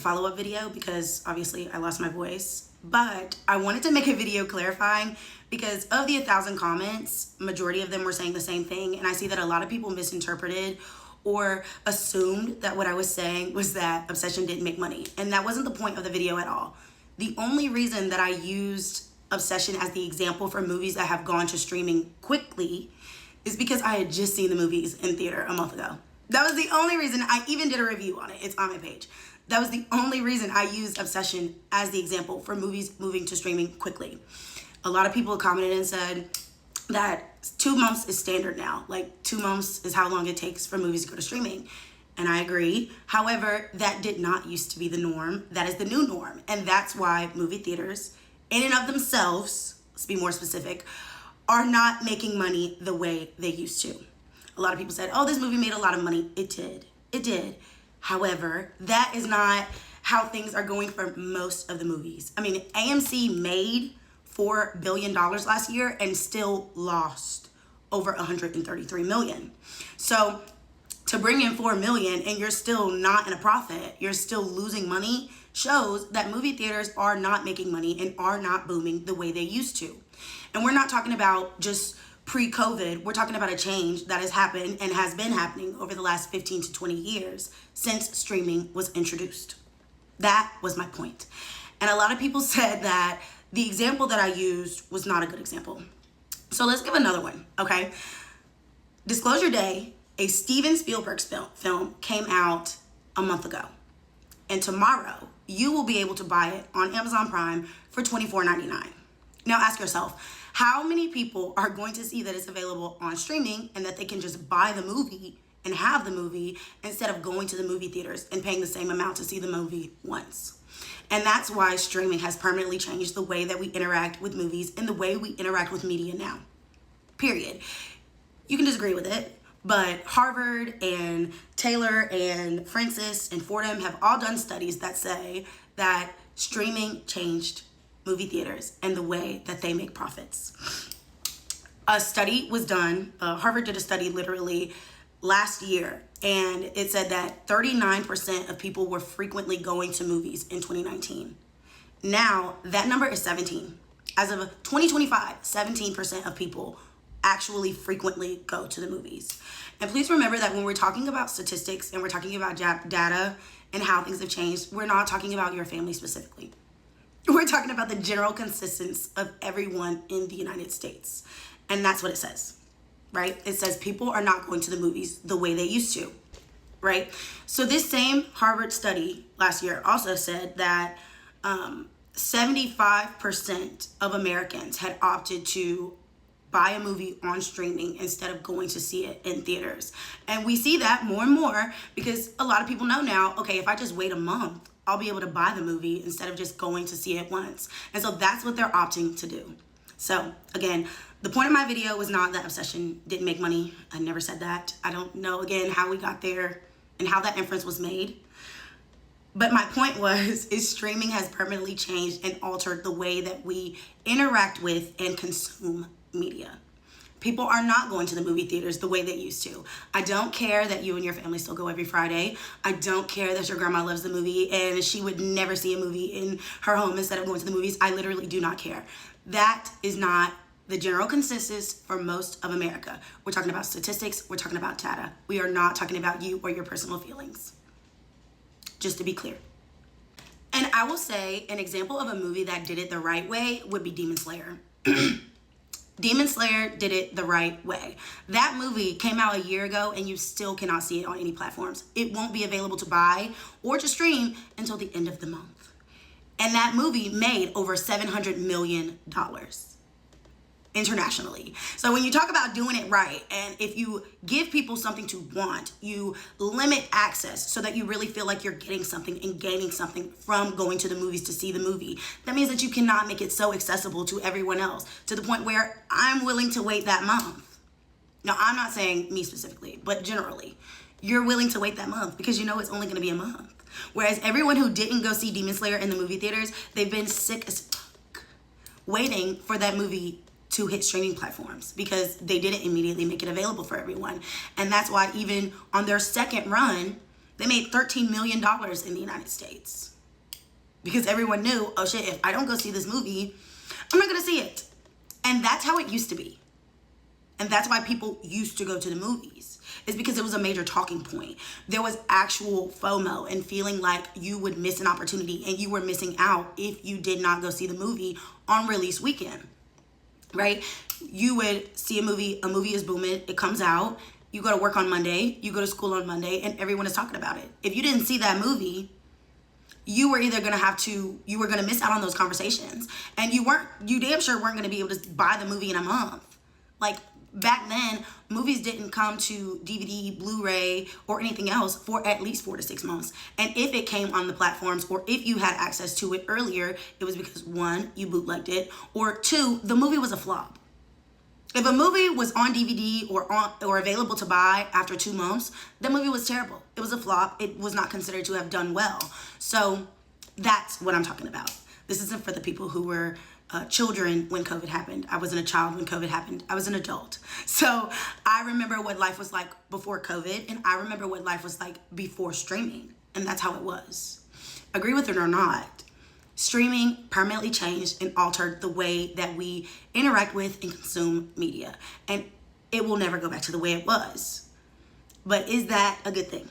follow-up video because obviously I lost my voice, but I wanted to make a video clarifying because of the 1,000 comments, majority of them were saying the same thing, and I see that a lot of people misinterpreted or assumed that what I was saying was that Obsession didn't make money, and that wasn't the point of the video at all. The only reason that I used Obsession as the example for movies that have gone to streaming quickly is because I had just seen the movies in theater a month ago. That was the only reason. I even did a review on it. It's on my page. That was the only reason I used Obsession as the example for movies moving to streaming quickly. A lot of people commented and said that 2 months is standard now. Like 2 months is how long it takes for movies to go to streaming. And I agree. However, that did not used to be the norm. That is the new norm. And that's why movie theaters, in and of themselves, let's be more specific, are not making money the way they used to. A lot of people said, oh, this movie made a lot of money. It did. It did. However, that is not how things are going for most of the movies. I mean, AMC made $4 billion last year and still lost over $133 million. So to bring in $4 million and you're still not in a profit, you're still losing money, shows that movie theaters are not making money and are not booming the way they used to. And we're not talking about just pre-COVID, we're talking about a change that has happened and has been happening over the last 15 to 20 years since streaming was introduced. That was my point. And a lot of people said that the example that I used was not a good example. So let's give another one, okay? Disclosure Day, a Steven Spielberg film came out a month ago. And tomorrow, you will be able to buy it on Amazon Prime for $24.99. Now ask yourself, how many people are going to see that it's available on streaming and that they can just buy the movie and have the movie instead of going to the movie theaters and paying the same amount to see the movie once? And that's why streaming has permanently changed the way that we interact with movies and the way we interact with media now. Period. You can disagree with it, but Harvard and Taylor and Francis and Fordham have all done studies that say that streaming changed movie theaters and the way that they make profits. A study was done, Harvard did a study literally last year, and it said that 39% of people were frequently going to movies in 2019. Now, that number is 17. As of 2025, 17% of people actually frequently go to the movies. And please remember that when we're talking about statistics and we're talking about data and how things have changed, we're not talking about your family specifically. We're talking about the general consistency of everyone in the United States. And that's what it says, right? It says people are not going to the movies the way they used to, right? So this same Harvard study last year also said that 75% of Americans had opted to buy a movie on streaming instead of going to see it in theaters. And we see that more and more because a lot of people know now, okay, if I just wait a month, I'll be able to buy the movie instead of just going to see it once. And so that's what they're opting to do. So again, the point of my video was not that Obsession didn't make money. I never said that. I don't know, again, how we got there and how that inference was made. But my point is streaming has permanently changed and altered the way that we interact with and consume media. People are not going to the movie theaters the way they used to. I don't care that you and your family still go every Friday. I don't care that your grandma loves the movie and she would never see a movie in her home instead of going to the movies. I literally do not care. That is not the general consensus for most of America. We're talking about statistics. We're talking about data. We are not talking about you or your personal feelings. Just to be clear. And I will say an example of a movie that did it the right way would be Demon Slayer. Demon Slayer did it the right way. That movie came out a year ago and you still cannot see it on any platforms. It won't be available to buy or to stream until the end of the month. And that movie made over $700 million internationally. So when you talk about doing it right, and if you give people something to want, you limit access so that you really feel like you're getting something and gaining something from going to the movies to see the movie. That means that you cannot make it so accessible to everyone else to the point where I'm willing to wait that month. Now, I'm not saying me specifically, but generally, you're willing to wait that month because you know it's only going to be a month. Whereas everyone who didn't go see Demon Slayer in the movie theaters, they've been sick as fuck waiting for that movie to hit streaming platforms because they didn't immediately make it available for everyone. And that's why even on their second run, They made $13 million in the United States because everyone knew, oh shit, if I don't go see this movie, I'm not gonna see it. And that's how it used to be. And that's why people used to go to the movies. It's because it was a major talking point. There was actual FOMO and feeling like you would miss an opportunity and you were missing out if you did not go see the movie on release weekend, right? You would see a movie is booming, it comes out, you go to work on Monday, you go to school on Monday, and everyone is talking about it. If you didn't see that movie, you were either you were gonna miss out on those conversations, and you damn sure weren't gonna be able to buy the movie in a month. Like, back then, movies didn't come to DVD, Blu-ray, or anything else for at least 4 to 6 months. And if it came on the platforms, or if you had access to it earlier, it was because 1, you bootlegged it, or 2, the movie was a flop. If a movie was on DVD or available to buy after 2 months, that movie was terrible. It was a flop. It was not considered to have done well. So that's what I'm talking about. This isn't for the people who were children when COVID happened. I wasn't a child when COVID happened. I was an adult. So I remember what life was like before COVID, and I remember what life was like before streaming, and that's how it was. Agree with it or not, streaming permanently changed and altered the way that we interact with and consume media, and it will never go back to the way it was. But is that a good thing?